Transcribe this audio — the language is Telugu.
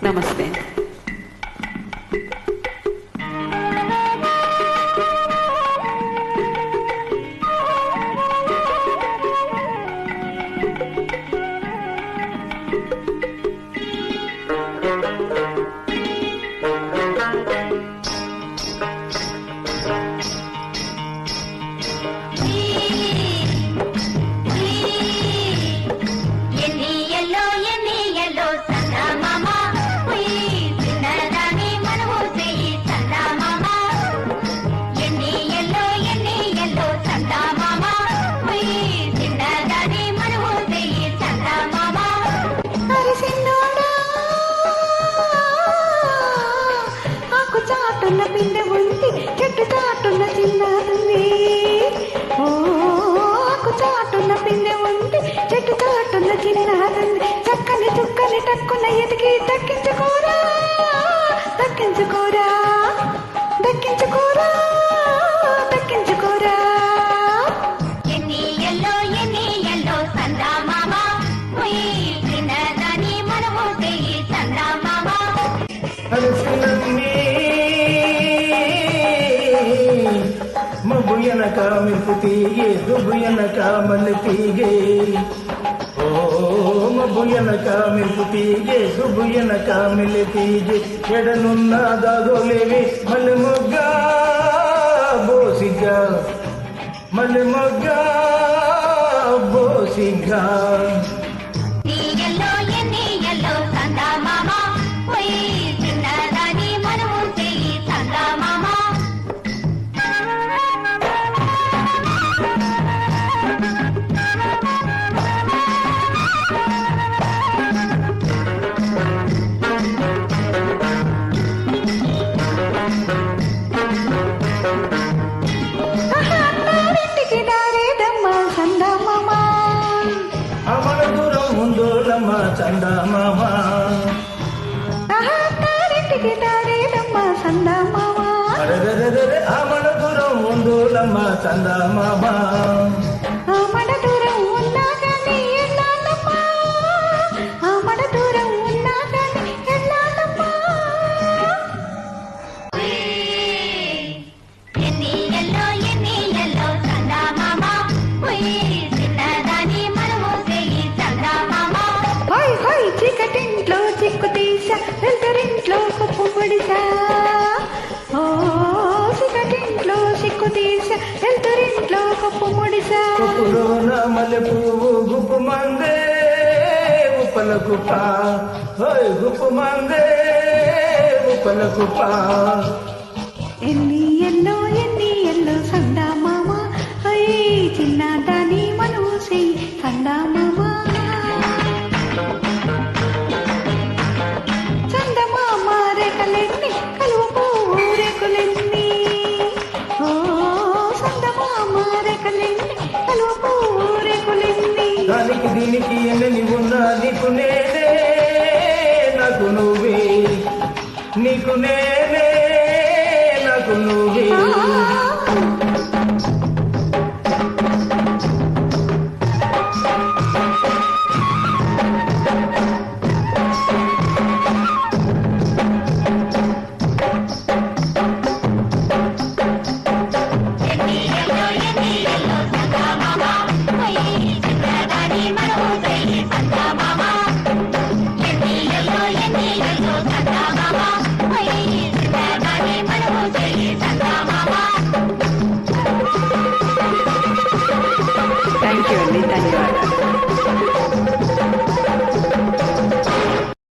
నమస్తే. చాటున్న పిందె ఉంది చెట్టు చాటున్న చిన్నది, ఆకు చాటున్న పిందె ఉంది చెట్టు చాటున్న చిన్నది, చక్కని చుక్కని టక్కున ఎదిగి దక్కించుకోరా దక్కించుకోరా దక్కించుకోరా దక్కించుకోరా. ఎన్ని ఎల్లో సందా మామ చిన్నదాని మనము చెయ్యి సందా మామ. మబ్బుయనక మెరుపు తీగే దుబ్బుయనక మల్లె తీగే, ఓ మబ్బుయనక మెరుపు తీగే దుబ్బుయనక మెల్లె తీగే, ఎడనున్న దాగోలేవి మల్లె మొగ్గ బోసిగ్గా మల్లె మొగ్గ బోసిగ్గా. చందమామ తారింటికి దారేదమ్మ సందమామ, ఆమడ దూరం ఉందోలమ్మ చందమామ, ఆమడ దూరం ఉన్నా కానీ ఎల్లాలమ్మా, ఆమడ దూరం ఉన్నా కానీ ఎల్లాలమ్మా. ఎన్ని ఎల్లో సందా మామ చిన్నదాని మనము చెయ్యి సందా మామ. హోయ్ హోయ్ చీకటింట్లో చిక్కు తీసా వెళ్తరింట్లో కుప్పు పొడిసా, ఓ చీకటింట్లో చిక్కు తీసా వెళ్తరింట్లో కుప్పు ముడిసా. కుప్పులోన మల్లె పువ్వు గుప్పు మందే ఉప్పల కుప్ప, హోయ్ గుప్పు మందే ఉప్పల కుప్ప. ఎన్ని ఎల్లో సందా మామ చిన్నదాని మనము చెయ్యి సందా మామ. చందమామ రేఖలెన్ని కలువ పువ్వు రేకులెన్ని, ఓ చందమామ రేఖలెన్ని కలువ పువ్వు రేకులెన్ని. దానికి దీనికి ఎన్నని ఉన్నా నీకు నేనే నాకు నువ్వే, నీకు నేనే నాకు నువ్వే. చిన్నదాని మనము చెయ్యి సందా మామ. ఎన్ని ఎల్లో సందా